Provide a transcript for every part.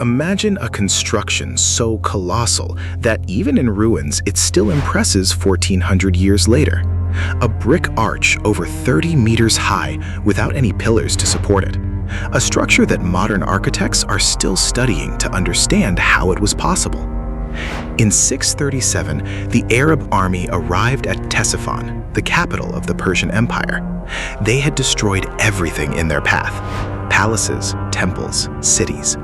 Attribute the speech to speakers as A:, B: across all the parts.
A: Imagine a construction so colossal that even in ruins, it still impresses 1400 years later. A brick arch over 30 meters high without any pillars to support it. A structure that modern architects are still studying to understand how it was possible. In 637, the Arab army arrived at Ctesiphon, the capital of the Persian Empire. They had destroyed everything in their path. Palaces, temples, cities.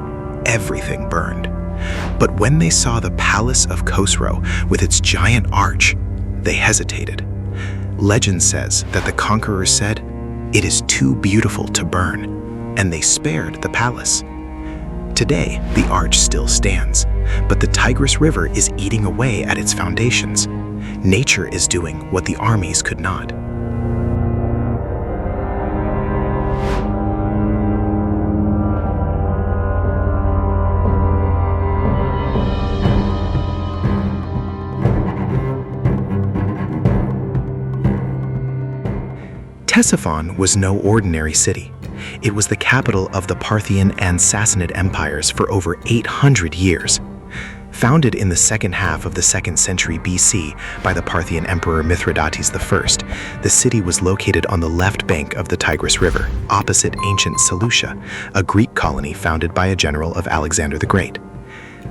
A: Everything burned. But when they saw the Palace of Khosrow with its giant arch, they hesitated. Legend says that the conquerors said, "It is too beautiful to burn," and they spared the palace. Today, the arch still stands, but the Tigris River is eating away at its foundations. Nature is doing what the armies could not. Ctesiphon was no ordinary city. It was the capital of the Parthian and Sassanid empires for over 800 years. Founded in the second half of the 2nd century BC by the Parthian emperor Mithridates I, the city was located on the left bank of the Tigris River, opposite ancient Seleucia, a Greek colony founded by a general of Alexander the Great.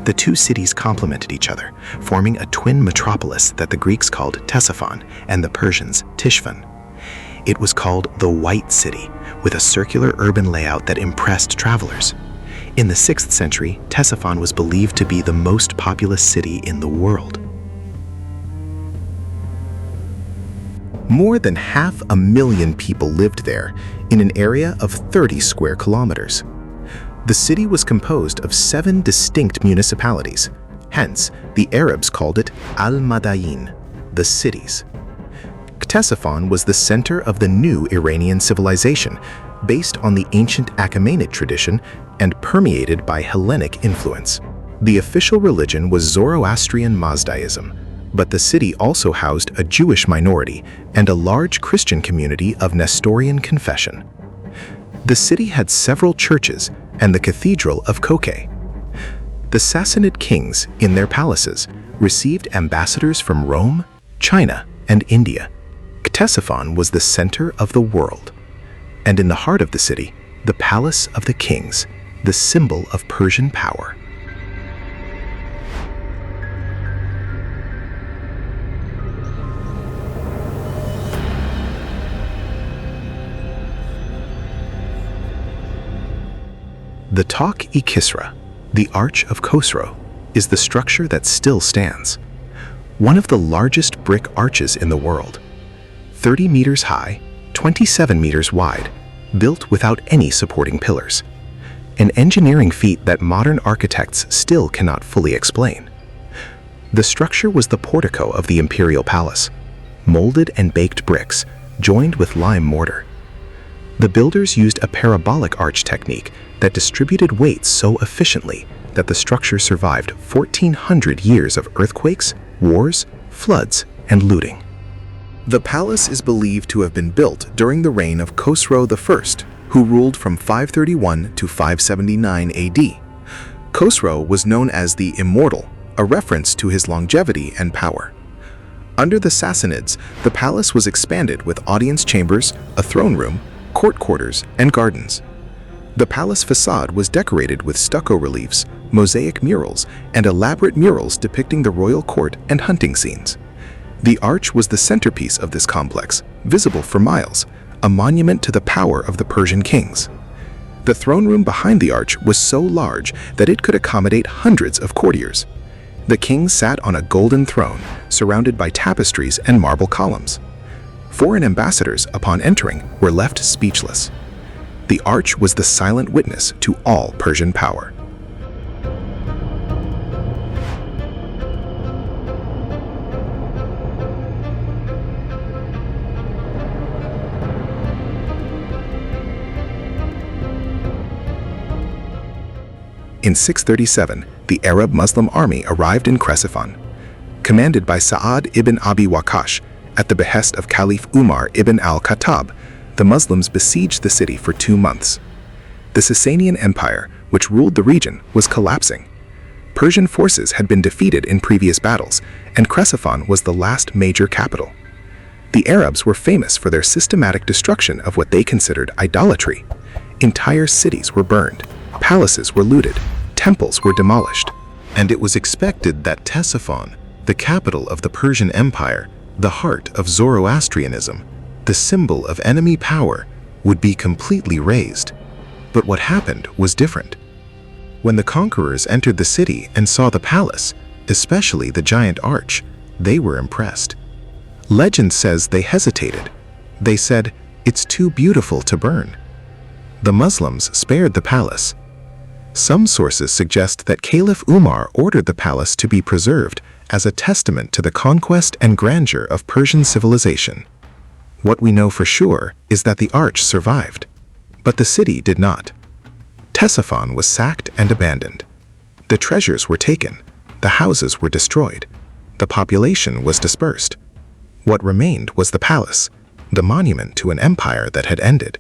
A: The two cities complemented each other, forming a twin metropolis that the Greeks called Ctesiphon and the Persians Tishphon. It was called the White City, with a circular urban layout that impressed travelers. In the 6th century, Ctesiphon was believed to be the most populous city in the world. More than 500,000 people lived there in an area of 30 square kilometers. The city was composed of 7 distinct municipalities. Hence, the Arabs called it Al-Madayin, the cities. Ctesiphon was the center of the new Iranian civilization, based on the ancient Achaemenid tradition and permeated by Hellenic influence. The official religion was Zoroastrian Mazdaism, but the city also housed a Jewish minority and a large Christian community of Nestorian confession. The city had several churches and the Cathedral of Koke. The Sassanid kings, in their palaces, received ambassadors from Rome, China, and India. Ctesiphon was the center of the world. And in the heart of the city, the Palace of the Kings, the symbol of Persian power. The Tok-e-Kisra, the Arch of Khosrow, is the structure that still stands. One of the largest brick arches in the world. 30 meters high, 27 meters wide, built without any supporting pillars. An engineering feat that modern architects still cannot fully explain. The structure was the portico of the imperial palace, molded and baked bricks, joined with lime mortar. The builders used a parabolic arch technique that distributed weights so efficiently that the structure survived 1,400 years of earthquakes, wars, floods, and looting. The palace is believed to have been built during the reign of Khosrow I, who ruled from 531 to 579 AD. Khosrow was known as the Immortal, a reference to his longevity and power. Under the Sassanids, the palace was expanded with audience chambers, a throne room, court quarters, and gardens. The palace facade was decorated with stucco reliefs, mosaic murals, and elaborate murals depicting the royal court and hunting scenes. The arch was the centerpiece of this complex, visible for miles, a monument to the power of the Persian kings. The throne room behind the arch was so large that it could accommodate hundreds of courtiers. The kings sat on a golden throne, surrounded by tapestries and marble columns. Foreign ambassadors, upon entering, were left speechless. The arch was the silent witness to all Persian power. In 637, the Arab Muslim army arrived in Ctesiphon. Commanded by Sa'ad ibn Abi Waqqas, at the behest of Caliph Umar ibn al-Khattab, the Muslims besieged the city for 2 months. The Sasanian Empire, which ruled the region, was collapsing. Persian forces had been defeated in previous battles, and Ctesiphon was the last major capital. The Arabs were famous for their systematic destruction of what they considered idolatry. Entire cities were burned, palaces were looted, temples were demolished. And it was expected that Ctesiphon, the capital of the Persian Empire, the heart of Zoroastrianism, the symbol of enemy power, would be completely razed. But what happened was different. When the conquerors entered the city and saw the palace, especially the giant arch, they were impressed. Legend says they hesitated. They said, "It's too beautiful to burn." The Muslims spared the palace. Some sources suggest that Caliph Umar ordered the palace to be preserved as a testament to the conquest and grandeur of Persian civilization. What we know for sure is that the arch survived, but the city did not. Ctesiphon was sacked and abandoned. The treasures were taken, the houses were destroyed, the population was dispersed. What remained was the palace, the monument to an empire that had ended.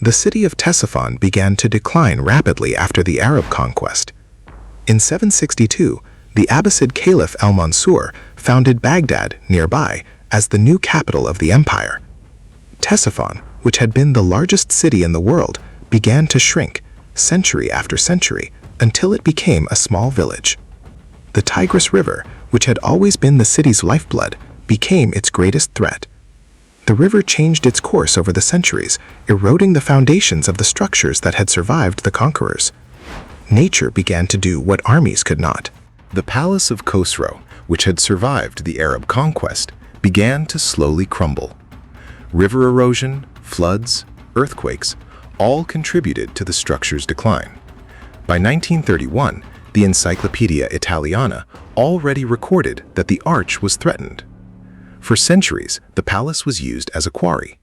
A: The city of Ctesiphon began to decline rapidly after the Arab conquest. In 762, the Abbasid Caliph al-Mansur founded Baghdad nearby as the new capital of the empire. Ctesiphon, which had been the largest city in the world, began to shrink century after century until it became a small village. The Tigris River, which had always been the city's lifeblood, became its greatest threat. The river changed its course over the centuries, eroding the foundations of the structures that had survived the conquerors. Nature began to do what armies could not. The Palace of Khosrow, which had survived the Arab conquest, began to slowly crumble. River erosion, floods, earthquakes, all contributed to the structure's decline. By 1931, the Encyclopedia Italiana already recorded that the arch was threatened. For centuries, the palace was used as a quarry.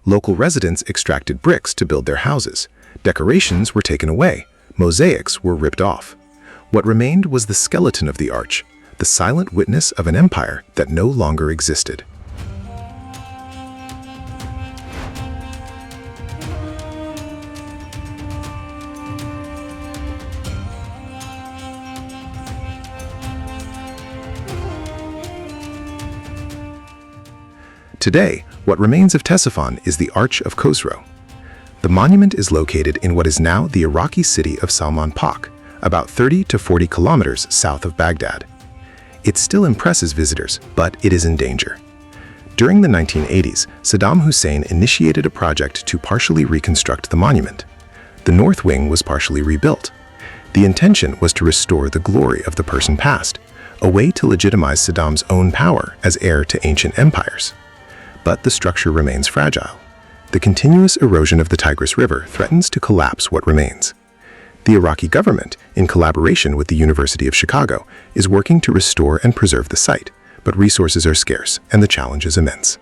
A: Local residents extracted bricks to build their houses. Decorations were taken away. Mosaics were ripped off. What remained was the skeleton of the arch, the silent witness of an empire that no longer existed. Today, what remains of Ctesiphon is the Arch of Khosrow. The monument is located in what is now the Iraqi city of Salman Pak, about 30 to 40 kilometers south of Baghdad. It still impresses visitors, but it is in danger. During the 1980s, Saddam Hussein initiated a project to partially reconstruct the monument. The north wing was partially rebuilt. The intention was to restore the glory of the Persian past, a way to legitimize Saddam's own power as heir to ancient empires. But the structure remains fragile. The continuous erosion of the Tigris River threatens to collapse what remains. The Iraqi government, in collaboration with the University of Chicago, is working to restore and preserve the site, but resources are scarce and the challenge is immense.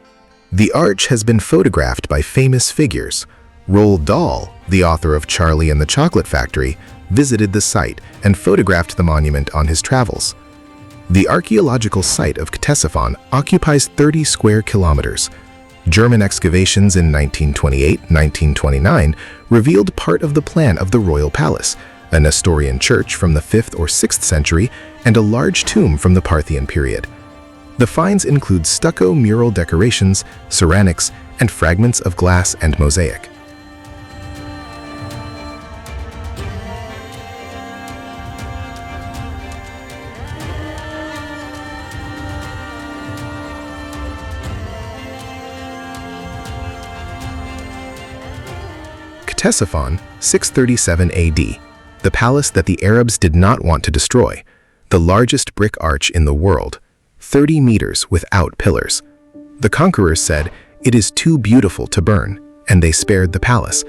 A: The arch has been photographed by famous figures. Roald Dahl, the author of Charlie and the Chocolate Factory, visited the site and photographed the monument on his travels. The archaeological site of Ctesiphon occupies 30 square kilometers. German excavations in 1928-1929 revealed part of the plan of the royal palace, a Nestorian church from the 5th or 6th century, and a large tomb from the Parthian period. The finds include stucco mural decorations, ceramics, and fragments of glass and mosaic. Ctesiphon, 637 AD, the palace that the Arabs did not want to destroy, the largest brick arch in the world, 30 meters without pillars. The conquerors said, "It is too beautiful to burn," and they spared the palace.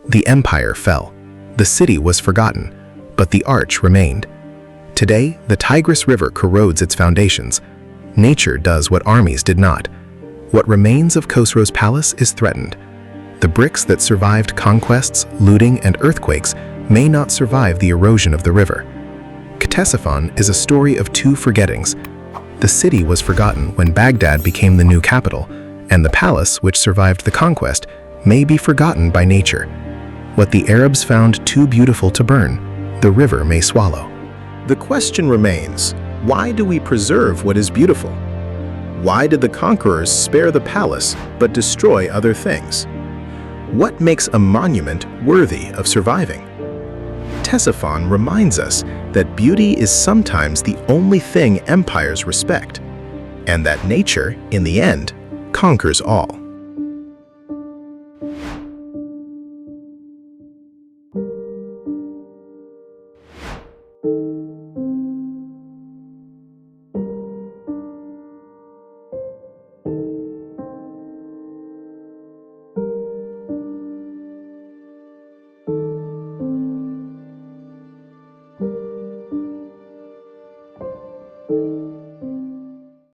A: The empire fell. The city was forgotten, but the arch remained. Today, the Tigris River corrodes its foundations. Nature does what armies did not. What remains of Khosrow's palace is threatened. The bricks that survived conquests, looting, and earthquakes may not survive the erosion of the river. Ctesiphon is a story of two forgettings. The city was forgotten when Baghdad became the new capital, and the palace, which survived the conquest, may be forgotten by nature. What the Arabs found too beautiful to burn, the river may swallow.
B: The question remains, why do we preserve what is beautiful? Why did the conquerors spare the palace but destroy other things? What makes a monument worthy of surviving? Ctesiphon reminds us that beauty is sometimes the only thing empires respect, and that nature, in the end, conquers all.